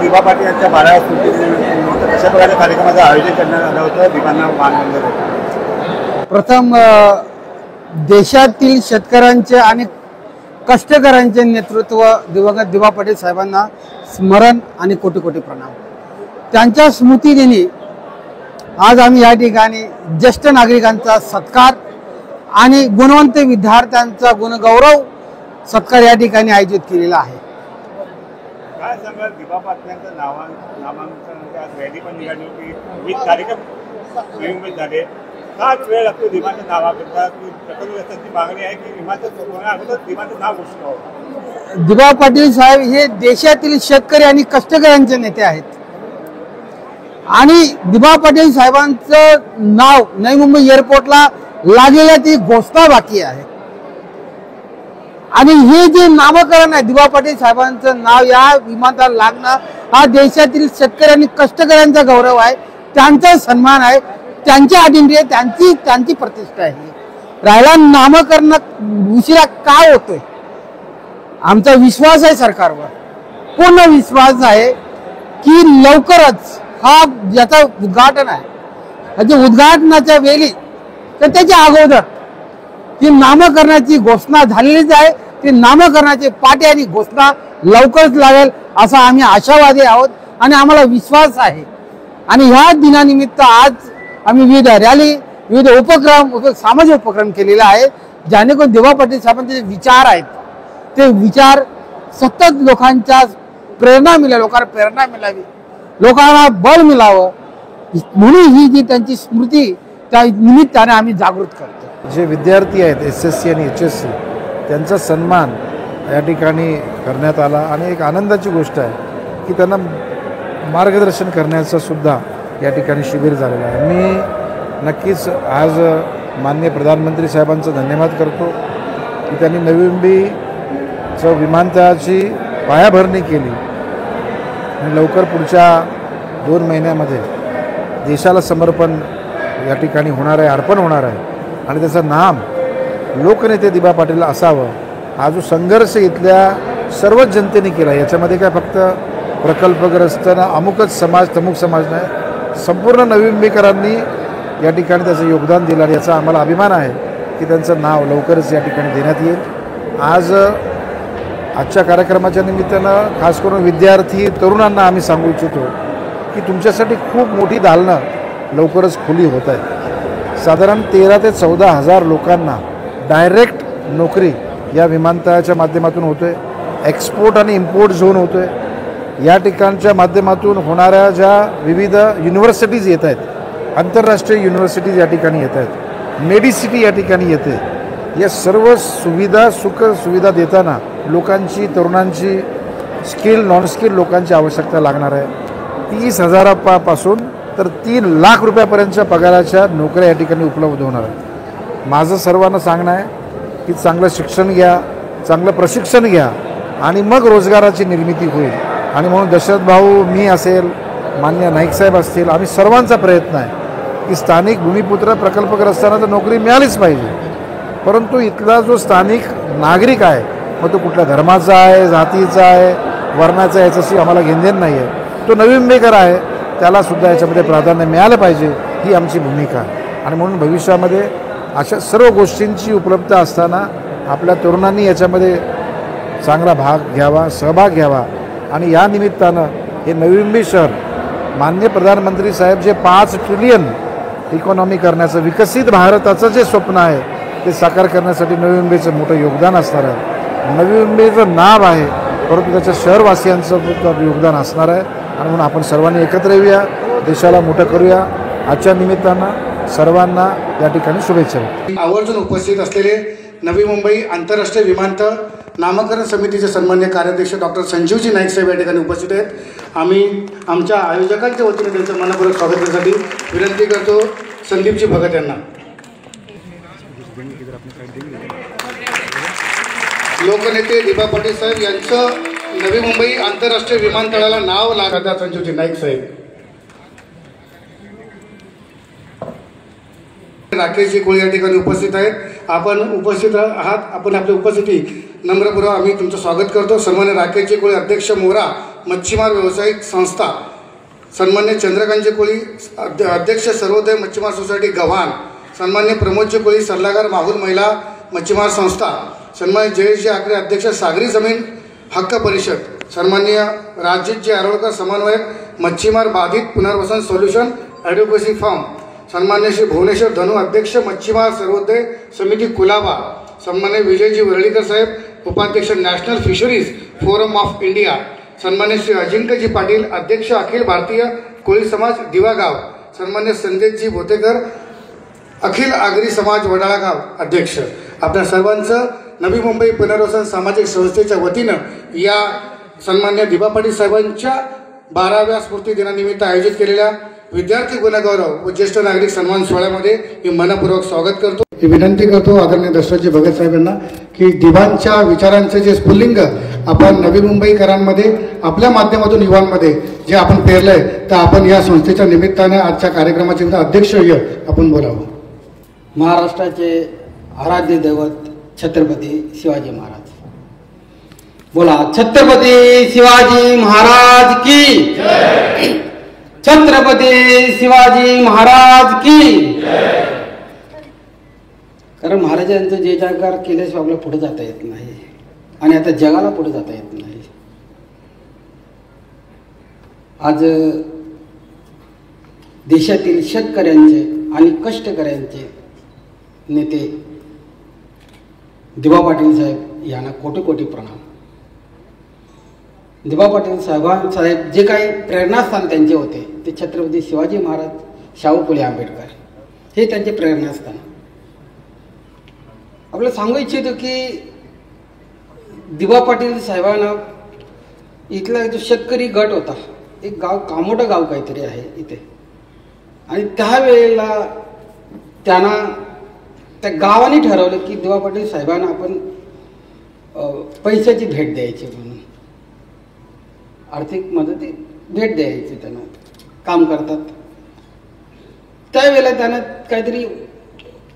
दिबा पाटील यांच्या 12व्या स्मृतिदिनानिमित्त कशा प्रकारे कार्यक्रमाचं आयोजन करण्यात आलं होतं दिबांना मानवंदन? प्रथम देशातील शेतकऱ्यांचे आणि कष्टकऱ्यांचे नेतृत्व दिवंगत दिबा पाटील साहेबांना स्मरण आणि कोटी कोटी प्रणाम। त्यांच्या स्मृतिदिनी आज आम्ही या ठिकाणी ज्येष्ठ नागरिकांचा सत्कार आणि गुणवंत विद्यार्थ्यांचा गुणगौरव सत्कार या ठिकाणी आयोजित केलेला आहे। काय सांगाल दिबा पाटलांचं नामांकन आज रॅली पण निघाली होती, विविध कार्यक्रम नियमित झाले, का वेळ लागतो दिबांच्या नावाकरता? प्रकल्पग्रस्तांची मागणी आहे की अगोदर दिबांचं नाव घोषित व्हावं। दिबा पाटील साहेब हे देशातील शेतकरी आणि कष्टकऱ्यांचे नेते आहेत आणि दिबा पाटील साहेबांचं नाव नवी मुंबई एअरपोर्टला लागलेल्या ती घोषणा बाकी आहे आणि हे जे नामकरण आहे दिबा पाटील साहेबांचं नाव या विमानाला लागणं हा देशातील शेतकरी आणि कष्टकऱ्यांचा गौरव आहे, त्यांचा सन्मान आहे, त्यांची आयडेंटिटी आहे, त्यांची प्रतिष्ठा आहे। राहिला नामकरण उशिरा काय होतोय, आमचा विश्वास आहे सरकारवर, पूर्ण विश्वास आहे की लवकरच हा ज्याचा उद्घाटन आहे म्हणजे उद्घाटनाच्या वेळी तर त्याच्या अगोदर ती नामकरणाची घोषणा झालेलीच आहे। ती नामकरणाची पाटी आणि घोषणा लवकरच लागेल असा आम्ही आशावादी आहोत आणि आम्हाला विश्वास आहे। आणि ह्या दिनानिमित्त आज आम्ही विविध रॅली, विविध उपक्रम, सामाजिक उपक्रम केलेला आहे, जेणेकरून दिबा पाटील साहेबांचे जे विचार आहेत ते विचार सतत लोकांच्या प्रेरणा मिळावी, लोकांना बळ मिळावं, म्हणून ही जी त्यांची स्मृती त्या निमित्ताने आम्ही जागृत करतो। जे विद्यार्थी आहेत SSC आणि HSC त्यांचा सन्मान या ठिकाणी करण्यात आला आणि एक आनंदाची गोष्ट आहे की त्यांना मार्गदर्शन करण्याचं सुद्धा या ठिकाणी शिबिर झालेलं आहे। मी नक्कीच आज माननीय प्रधानमंत्री साहेबांचा धन्यवाद करतो की त्यांनी नवी मुंबईचं विमानतळाची पायाभरणी केली आणि लवकर पुढच्या 2 महिन्यामध्ये देशाला समर्पण या ठिकाणी होणार आहे, अर्पण होणार आहे आणि त्याचं नाम लोकनेते दिबा पाटील असावं। हा जो संघर्ष इथल्या सर्वच जनतेने केला, याच्यामध्ये काय फक्त प्रकल्पग्रस्त अमुकच समाज तमुक समाज नाही, संपूर्ण नवी मुंबईकरांनी या ठिकाणी त्याचं योगदान दिलं आणि याचा आम्हाला अभिमान आहे की त्यांचं नाव लवकरच या ठिकाणी देण्यात येईल। आजच्या कार्यक्रमाच्या निमित्तानं खास करून विद्यार्थी तरुणांना आम्ही सांगू इच्छितो की तुमच्यासाठी खूप मोठी दालनं लवकरच खुली होत आहे। साधारण 13 ते 14 हजार लोकांना डायरेक्ट नोकरी या विमानतळाच्या माध्यमातून होतोय, एक्सपोर्ट आणि इम्पोर्ट झोन होतोय, या ठिकाणच्या माध्यमातून होणाऱ्या ज्या विविध युनिव्हर्सिटीज येत आहेत, आंतरराष्ट्रीय युनिव्हर्सिटीज या ठिकाणी येत आहेत, मेडिसिटी या ठिकाणी येते, या सर्व सुविधा सुविधा देताना लोकांची, तरुणांची, स्किल नॉन स्किल लोकांची आवश्यकता लागणार आहे। 30,000पासून तर 3 लाख रुपयापर्यंतच्या पगाराच्या नोकऱ्या या ठिकाणी उपलब्ध होणार आहेत। माझं सर्वांना सांगणं आहे की चांगलं शिक्षण घ्या, चांगलं प्रशिक्षण घ्या आणि मग रोजगाराची निर्मिती होईल। आणि म्हणून दशरथ भाऊ, मी असेल, मान्य नाईक साहेब असतील, आम्ही सर्वांचा प्रयत्न आहे की स्थानिक भूमिपुत्र प्रकल्पग्रस्तांना तर नोकरी मिळालीच पाहिजे, परंतु इथला जो स्थानिक नागरिक आहे, मग तो कुठल्या धर्माचा आहे, जातीचा आहे, वर्णाचा आहे, याच्याशी आम्हाला घेणदेण नाही आहे, तो नवी मुंबईकर आहे, त्यालासुद्धा याच्यामध्ये प्राधान्य मिळालं पाहिजे, ही आमची भूमिका आहे। आणि म्हणून भविष्यामध्ये अशा सर्व गोष्टींची उपलब्धता असताना आपल्या तरुणांनी याच्यामध्ये चांगला भाग घ्यावा, सहभाग घ्यावा आणि या निमित्तानं हे नवी मुंबई शहर माननीय प्रधानमंत्री साहेब जे 5 ट्रिलियन इकॉनॉमी करण्याचं, विकसित भारताचं जे स्वप्न आहे ते साकार करण्यासाठी नवी मुंबईचं मोठं योगदान असणार आहे। नवी मुंबईचं नाव आहे, परंतु त्याच्या शहरवासियांचं योगदान असणार आहे आणि म्हणून आपण सर्वांनी एकत्र येऊया, देशाला मोठं करूया। आजच्या निमित्तानं सर्वांना या ठिकाणी शुभेच्छा। आवर्जून उपस्थित असलेले नवी मुंबई आंतरराष्ट्रीय विमानतळ नामकरण समितीचे सन्माननीय कार्याध्यक्ष डॉक्टर संजीवजी नाईक साहेब या ठिकाणी उपस्थित आहेत। आम्ही आमच्या आयोजकांच्या वतीने त्यांचं मनपूर्वक स्वागत करण्यासाठी विनंती करतो संदीपजी भगत यांना। लोकनेते दिबा पाटील साहेब यांचं नवी मुंबई आंतरराष्ट्रीय विमानतळाला नाव लागतात संजीवजी नाईक साहेब। राकेशजी कोळी या ठिकाणी उपस्थित आहेत। आपण उपस्थित आहात, आपण आपली उपस्थिती नम्रपूर्वक आम्ही तुमचं स्वागत करतो। सन्माननीय राकेशजी कोळी अध्यक्ष मोरा मच्छीमार व्यावसायिक संस्था सन्मान्य चंद्रकांतजी कोळी अध्यक्ष सर्वोदय मच्छीमार सोसायटी गव्हाण, सन्मान्य प्रमोदजी कोळी सल्लागार माहुल महिला मच्छीमार संस्था, सन्मान्य जयेशजी आकरे अध्यक्ष सागरी जमीन हक्क परिषद, सन्मान्य राजेशजी आरोळकर समन्वयक मच्छीमार बाधित पुनर्वसन सोल्युशन ॲडव्होकेसी फर्म, सन्मान्य श्री भुवनेश्वर धनु अध्यक्ष मच्छीमार सर्वोदय समिती कुलाबा, सन्मान्य विजयजी वरळीकर साहेब उपाध्यक्ष national fisheries forum of India, सन्मान्य श्री अजिंक्यजी पाटील अध्यक्ष अखिल भारतीय कोळी समाज दिवागाव, सन्मान्य संजयजी भोतेकर अखिल आगरी समाज वडाळा गाव अध्यक्ष, आपल्या सर्वांचं नवी मुंबई पुनर्वसन सामाजिक संस्थेच्या वतीनं या सन्मान्य दिबा पाटील साहेबांच्या 12व्या स्मृती दिनानिमित्त आयोजित केलेल्या विद्यार्थी गुणगौरव व ज्येष्ठ नागरिक सन्मान सोहळ्यामध्ये मी मनपूर्वक स्वागत करतो. विनंती करतो आदरणीय दशरथजी भगत साहेबांना की दिबांच्या विचारांचे जे स्फुल्लिंग आपण नवी मुंबईकरांमध्ये आपल्या माध्यमातून युवांमध्ये जे आपण पेरलंय तर आपण या संस्थेच्या निमित्तानं आजच्या कार्यक्रमाचे अध्यक्षीय आपण बोलावं. महाराष्ट्राचे आराध्य दैवत छत्रपती शिवाजी महाराज. बोला छत्रपती शिवाजी महाराज की जय. छत्रपती शिवाजी महाराज की जय. कारण महाराजांचं जे जयकार केल्याशिवाय आपल्याला पुढे जाता येत नाही आणि आता जगाला पुढे जाता येत नाही. आज देशातील शेतकऱ्यांचे आणि कष्टकऱ्यांचे नेते दिबा पाटील साहेब यांना कोटी कोटी प्रणाम. दिबा पाटील साहेब जे काही प्रेरणास्थान त्यांचे होते ते छत्रपती शिवाजी महाराज, शाहू फुले आंबेडकर हे त्यांचे प्रेरणास्थान. आपल्याला सांगू इच्छितो की दिबा पाटील साहेबांना इथला जो शेतकरी गट होता, एक गाव कामोठं गाव काहीतरी आहे इथे, आणि त्यावेळेला त्यांना त्या गावाने ठरवलं की दिबा पाटील साहेबांना आपण पैशाची भेट द्यायची म्हणून, आर्थिक मदती भेट द्यायची. त्यांना काम करतात त्यावेळेला त्यानं काहीतरी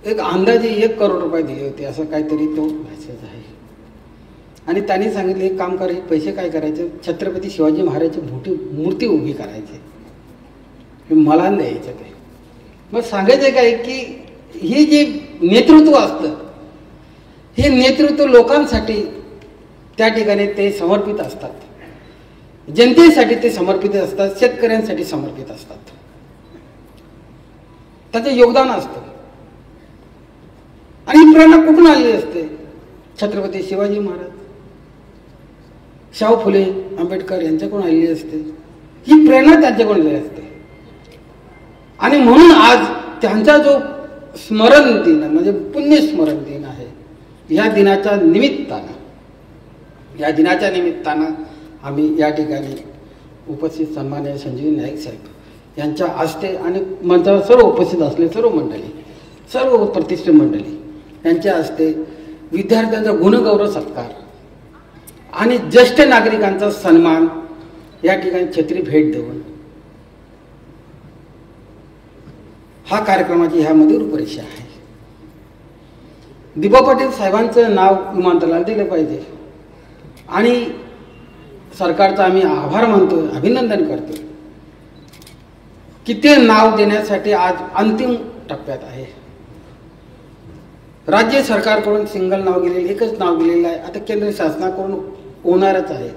एक अंदाजे 1 करोड रुपये दिले होते असं काहीतरी तो मेसेज आहे. आणि त्यांनी सांगितले एक काम कर, पैसे काय करायचे, छत्रपती शिवाजी महाराजांची मोठी मूर्ती उभी करायची, मला द्यायचं. ते मग सांगायचं काय की हे जे नेतृत्व असतं हे नेतृत्व लोकांसाठी त्या ठिकाणी ते समर्पित असतात, जनतेसाठी ते समर्पित असतात, शेतकऱ्यांसाठी समर्पित असतात, त्याचं योगदान असतं. आणि ही प्रेरणा कुठून आलेली असते? छत्रपती शिवाजी महाराज, शाहू फुले आंबेडकर यांच्याकडून आलेली असते. ही प्रेरणा त्यांच्याकडून आलेली असते. आणि म्हणून आज त्यांचा जो स्मरण दिन म्हणजे पुण्य स्मरण दिन आहे, या दिनाच्या निमित्तानं आम्ही या ठिकाणी उपस्थित सन्माननीय संजीव नाईक साहेब यांच्या हस्ते आणि मंचावर सर्व उपस्थित असले सर्व मंडळी, सर्व प्रतिष्ठित मंडळी यांच्या हस्ते विद्यार्थ्यांचा गुणगौरव सत्कार आणि ज्येष्ठ नागरिकांचा सन्मान या ठिकाणी छत्री भेट देऊन हा कार्यक्रमाची ह्यामध्ये रूपरेषा आहे. दिबा पाटील साहेबांचं नाव विमानतळाला दिलं पाहिजे आणि सरकारचा आम्ही आभार मानतो, अभिनंदन करतो की ते नाव देण्यासाठी आज अंतिम टप्प्यात आहे. राज्य सरकारकडून सिंगल नाव गेलेलं, एकच नाव गेलेलं आहे. आता केंद्र शासनाकडून होणारच आहे,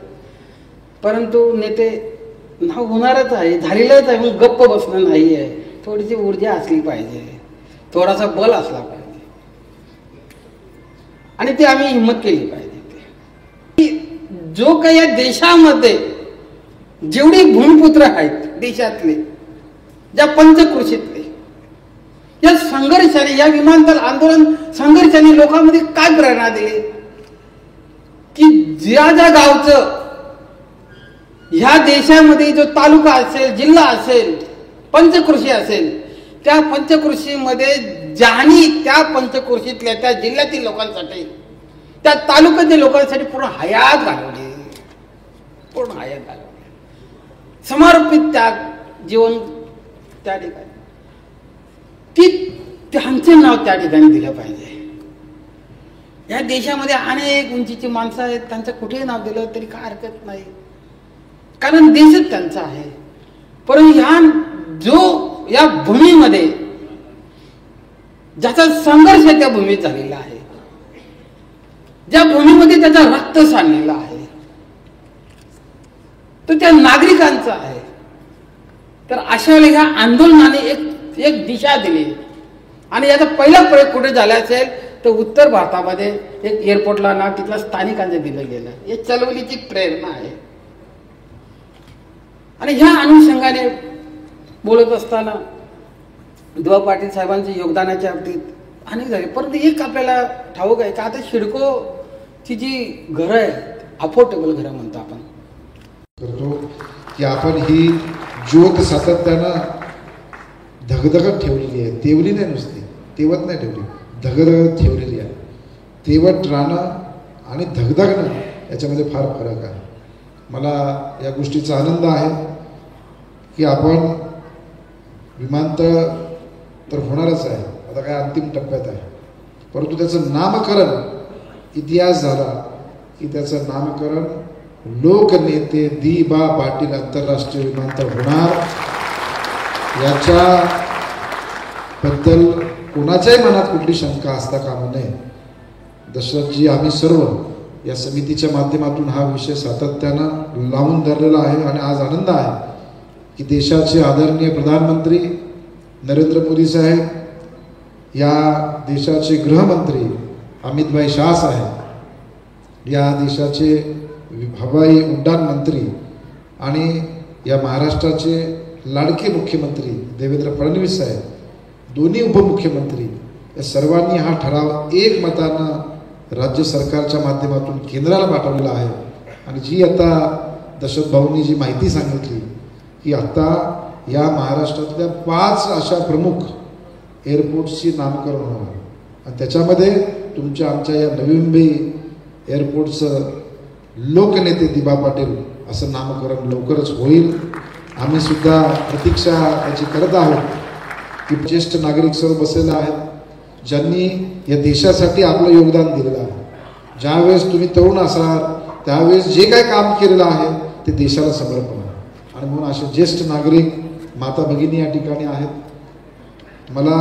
परंतु नेते नाव होणारच आहे, झालेलंच आहे, मग गप्प बसणं नाही आहे. थोडीशी ऊर्जा असली पाहिजे, थोडासा बल असला पाहिजे आणि ते आम्ही हिंमत केली पाहिजे. जो काही या देशामध्ये जेवढे भूमिपुत्र आहेत देशातले, ज्या पंचकृषीतले, या संघर्षाने, या विमानतळ आंदोलन संघर्षाने लोकांमध्ये काय प्रेरणा दिली की ज्या ज्या गावचं ह्या देशामध्ये जो तालुका असेल, जिल्हा असेल, पंचकृषी असेल, त्या पंचकृषीमध्ये ज्यांनी त्या पंचकृषीतल्या त्या जिल्ह्यातील लोकांसाठी, त्या तालुक्यातील लोकांसाठी पूर्ण हयात घालवली, समर्पित त्या जीवन त्या ठिकाणी, की त्यांचे नाव त्या ठिकाणी दिलं पाहिजे. या देशामध्ये अनेक उंचीची माणसं आहेत, त्यांचं कुठेही नाव दिलं तरी काय हरकत नाही, कारण देशच त्यांचा आहे. परंतु या भूमीमध्ये ज्याचा संघर्ष त्या भूमीत झालेला आहे, ज्या भूमीमध्ये त्याचा रक्त सांडलेला आहे, तो त्या नागरिकांचा आहे. तर अशा वेळेला ह्या आंदोलनाने एक दिशा दिली. आणि याचा पहिला प्रयोग कुठे झाला असेल तर उत्तर भारतामध्ये एक एअरपोर्टला नाव तिथल्या स्थानिकांचं दिलं गेलं. हे चळवळीची प्रेरणा आहे. आणि ह्या अनुषंगाने बोलत असताना दिवा पाटील साहेबांच्या योगदानाच्या बाबतीत अनेक झाले. परंतु एक आपल्याला ठाऊक आहे का आता सिडकोची जी घरं आहेत, अफोर्डेबल घरं म्हणतो आपण, करतो की आपण ही ज्योत सातत्यानं धगधगत ठेवलेली आहे. तेवली नाही, नुसती तेवत नाही ठेवली, धगधगत ठेवलेली आहे. तेवत राहणं आणि धगधगणं याच्यामध्ये फार फरक आहे. मला या गोष्टीचा आनंद आहे की आपण विमानतळ तर होणारच आहे, आता काय अंतिम टप्प्यात आहे, परंतु त्याचं नामकरण इतिहास झाला की त्याचं नामकरण लोकनेते दी.बा. पाटील आंतरराष्ट्रीय विमानतळ होणार. याच्याबद्दल कोणाच्याही मनात कुठली शंका असता कामा नये. दशरथजी, आम्ही सर्व या समितीच्या माध्यमातून हा विषय सातत्यानं लावून धरलेला आहे. आणि आज आनंद आहे की देशाचे आदरणीय प्रधानमंत्री नरेंद्र मोदी साहेब, या देशाचे गृहमंत्री अमितभाई शाह साहेब, या देशाचे हवाई उड्डाण मंत्री आणि या महाराष्ट्राचे लाडके मुख्यमंत्री देवेंद्र फडणवीस साहेब, दोन्ही उपमुख्यमंत्री, या सर्वांनी हा ठराव एकमतानं राज्य सरकारच्या माध्यमातून केंद्राला पाठवलेला आहे. आणि जी आता दशरथ भाऊंनी जी माहिती सांगितली की आता या महाराष्ट्रातल्या 5 अशा प्रमुख एअरपोर्ट्सची नामकरण होणार आणि त्याच्यामध्ये तुमच्या आमच्या या नवी मुंबई एअरपोर्टचं लोकनेते दी.बा. पाटील असं नामकरण लवकरच होईल. आम्ही सुद्धा प्रतीक्षा याची करत आहोत की ज्येष्ठ नागरिक सर्व बसलेले आहेत, ज्यांनी या देशासाठी आपलं योगदान दिलेलं आहे. ज्यावेळेस तुम्ही तरुण असाल त्यावेळेस जे काय काम केलेलं आहे ते देशाला समर्पण आहे. आणि म्हणून असे ज्येष्ठ नागरिक माता भगिनी या ठिकाणी आहेत. मला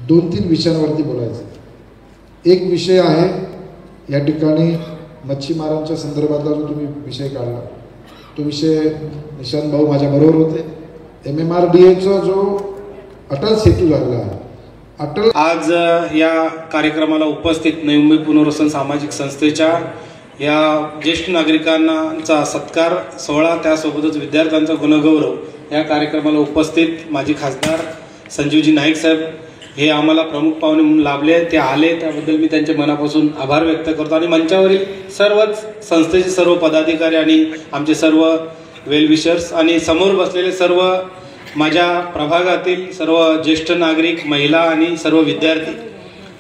2-3 विषयांवरती बोलायचं. एक विषय आहे या ठिकाणी मच्छीमारांच्या संदर्भातला जो तुम्ही विषय काढला, तो विषय निशांत भाऊ माझ्याबरोबर होते. MMRDAचा जो अटल सेतू झालेला आहे, अटल. आज या कार्यक्रमाला उपस्थित नवी मुंबई पुनर्वसन सामाजिक संस्थेच्या या ज्येष्ठ नागरिकांचा सत्कार सोहळा, त्यासोबतच विद्यार्थ्यांचा गुणगौरव या कार्यक्रमाला उपस्थित माजी खासदार संजीवजी नाईक साहेब हे आम्हाला प्रमुख पाहुणे म्हणून लाभले, ते आले, त्याबद्दल मी त्यांचे मनापासून आभार व्यक्त करतो. आणि मंचावरील सर्वच संस्थेचे सर्व पदाधिकारी आणि आमचे सर्व वेलविशर्स आणि समोर बसलेले सर्व माझ्या प्रभागातील सर्व ज्येष्ठ नागरिक, महिला आणि सर्व विद्यार्थी,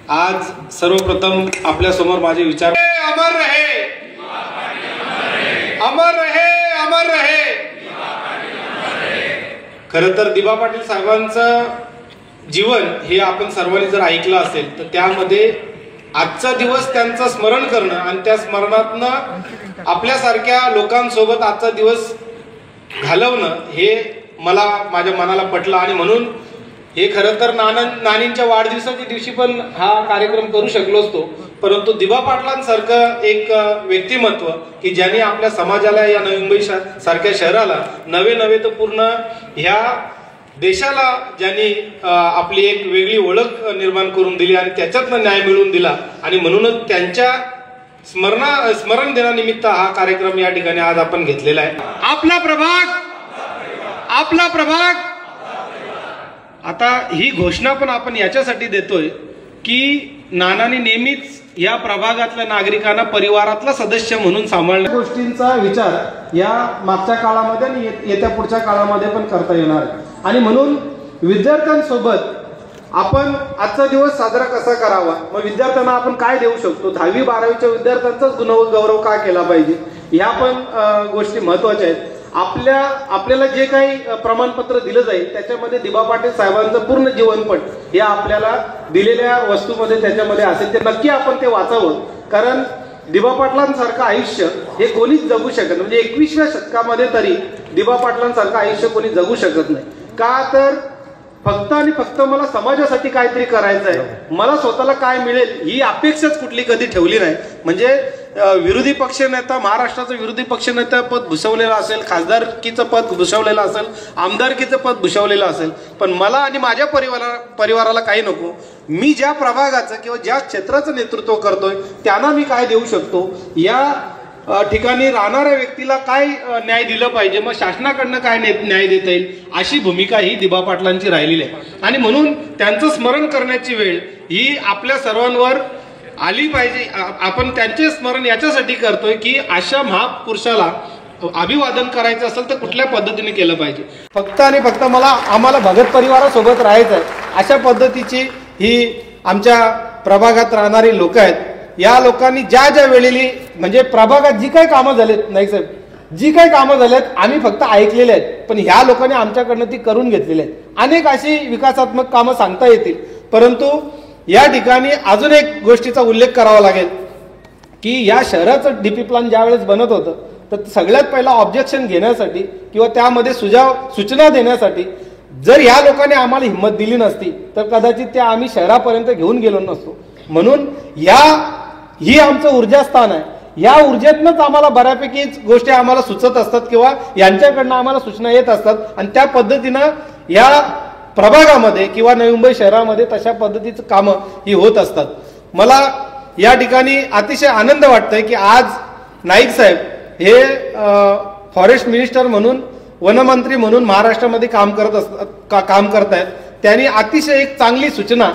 आज सर्वप्रथम आपल्यासमोर माझे विचार. अमर रहे, अमर रहे, अमर रहे. खरं तर दी.बा. पाटील साहेबांचं जीवन हे आपण सर्वांनी जर ऐकलं असेल तर त्यामध्ये आजचा दिवस त्यांचं स्मरण करणं आणि त्या स्मरणातनं आपल्यासारख्या लोकांसोबत आजचा दिवस घालवणं हे मला माझ्या मनाला पटलं. आणि म्हणून हे खरं तर नानींच्या वाढदिवसाच्या दिवशी पण हा कार्यक्रम करू शकलो असतो, परंतु दी.बा. पाटलांसारखं एक व्यक्तिमत्व की ज्यांनी आपल्या समाजाला, या नवी मुंबई सारख्या शहराला नवे तर पूर्ण ह्या देशाला ज्यांनी आपली एक वेगळी ओळख निर्माण करून दिली आणि त्याच्यातनं न्याय मिळवून दिला. आणि म्हणूनच त्यांच्या स्मरण दिनानिमित्त हा कार्यक्रम या ठिकाणी आज आपण घेतलेला आहे. आपला प्रभाग, आपला प्रभाग. आता ही घोषणा पण आपण याच्यासाठी देतोय की नानांनी नेहमीच या प्रभागातल्या नागरिकांना परिवारातला सदस्य म्हणून सांभाळण्या गोष्टींचा विचार या मागच्या काळामध्ये आणि येत्या पुढच्या काळामध्ये पण करता येणार आहे. आणि म्हणून विद्यार्थ्यांसोबत आपण आजचा दिवस साजरा कसा करावा, मग विद्यार्थ्यांना आपण काय देऊ शकतो, 10वी-12वीच्या विद्यार्थ्यांचाच गुणगौरव का केला पाहिजे, ह्या पण गोष्टी महत्त्वाच्या आहेत. आपल्याला जे काही प्रमाणपत्र दिलं जाईल त्याच्यामध्ये दी.बा. पाटील साहेबांचं पूर्ण जीवनपट हे आपल्याला दिलेल्या वस्तूमध्ये त्याच्यामध्ये असेल, ते नक्की आपण ते वाचावं. कारण दिबा पाटलांसारखं आयुष्य हे कोणीच जगू शकत नाही. म्हणजे 21व्या शतकामध्ये तरी दिबा पाटलांसारखं आयुष्य कोणी जगू शकत नाही. का तर फक्त आणि फक्त मला समाजासाठी काहीतरी करायचं आहे, मला स्वतःला काय मिळेल ही अपेक्षाच कुठली कधी ठेवली नाही. म्हणजे विरोधी पक्षनेता, महाराष्ट्राचं विरोधी पक्षनेता पद भूषवलेलं असेल, खासदारकीचं पद भूषवलेलं असेल, आमदारकीचं पद भूषवलेलं असेल, पण मला आणि माझ्या परिवाराला काही नको. मी ज्या प्रभागाचं किंवा ज्या क्षेत्राचं नेतृत्व करतोय त्यांना मी काय देऊ शकतो, या ठिकाणी राहणाऱ्या व्यक्तीला काय न्याय दिलं पाहिजे, मग शासनाकडनं काय न्याय देता येईल, अशी भूमिका ही दिबा पाटलांची राहिलेली आहे. आणि म्हणून त्यांचं स्मरण करण्याची वेळ ही आपल्या सर्वांवर आली पाहिजे. आपण त्यांचे स्मरण याच्यासाठी करतोय की अशा महापुरुषाला अभिवादन करायचं असेल तर कुठल्या पद्धतीने केलं पाहिजे. फक्त आणि फक्त आम्हाला भगत परिवारासोबत राहायचं आहे अशा पद्धतीची ही आमच्या प्रभागात राहणारी लोक आहेत. या लोकांनी ज्या ज्या वेळेली म्हणजे प्रभागात जी काही कामं झालेत, नाही साहेब, जी काही कामं झालेत आम्ही फक्त ऐकलेले आहेत, पण ह्या लोकांनी आमच्याकडनं ती करून घेतलेली आहेत. अनेक अशी विकासात्मक कामं सांगता येतील, परंतु या ठिकाणी अजून एक गोष्टीचा उल्लेख करावा लागेल की या शहराचं डीपी प्लॅन ज्या वेळेस बनत होतं तर सगळ्यात पहिला ऑब्जेक्शन घेण्यासाठी किंवा त्यामध्ये सूचना देण्यासाठी जर या लोकांनी आम्हाला हिंमत दिली नसती तर कदाचित त्या आम्ही शहरापर्यंत घेऊन गेलो नसतो. म्हणून ही आमचं ऊर्जास्थान आहे. या ऊर्जेतनंच आम्हाला बऱ्यापैकी गोष्टी आम्हाला सुचत असतात किंवा यांच्याकडनं आम्हाला सूचना येत असतात आणि त्या पद्धतीनं या प्रभागामध्ये किंवा नवी मुंबई शहरामध्ये तशा पद्धतीचं कामं ही होत असतात. मला या ठिकाणी अतिशय आनंद वाटतोय की आज नाईक साहेब हे फॉरेस्ट मिनिस्टर म्हणून, वनमंत्री म्हणून महाराष्ट्रामध्ये काम करत आहेत. त्यांनी अतिशय एक चांगली सूचना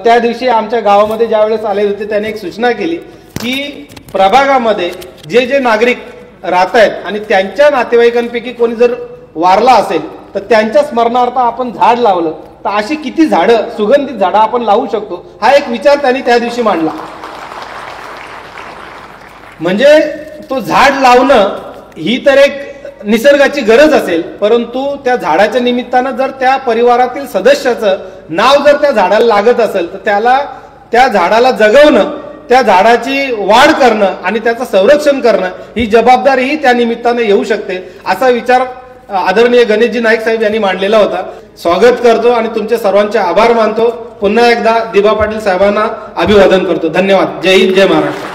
त्या दिवशी आमच्या गावामध्ये ज्या वेळेस आले होते त्यांनी एक सूचना केली की प्रभागामध्ये जे जे नागरिक राहत आहेत आणि त्यांच्या नातेवाईकांपैकी कोणी जर वारला असेल तर त्यांच्या स्मरणार्थ आपण झाड लावलं तर अशी किती झाडं, सुगंधित झाडं आपण लावू शकतो, हा एक विचार त्यांनी त्या दिवशी मांडला. म्हणजे तो झाड लावणं ही तर एक निसर्गाची गरज असेल, परंतु त्या झाडाच्या निमित्तानं जर त्या परिवारातील सदस्याचं नाव जर त्या झाडाला लागत असेल तर त्या झाडाला जगवणं, त्या झाडाची वाढ करणं आणि त्याचं संरक्षण करणं ही जबाबदारीही त्या निमित्तानं येऊ शकते, असा विचार आदरणीय गणेशजी नाईक साहेब यांनी मांडलेला होता. स्वागत करतो आणि तुमचे सर्वांचे आभार मानतो. पुन्हा एकदा दिबा पाटील साहेबांना अभिवादन करतो. धन्यवाद. जय हिंद, जय महाराष्ट्र.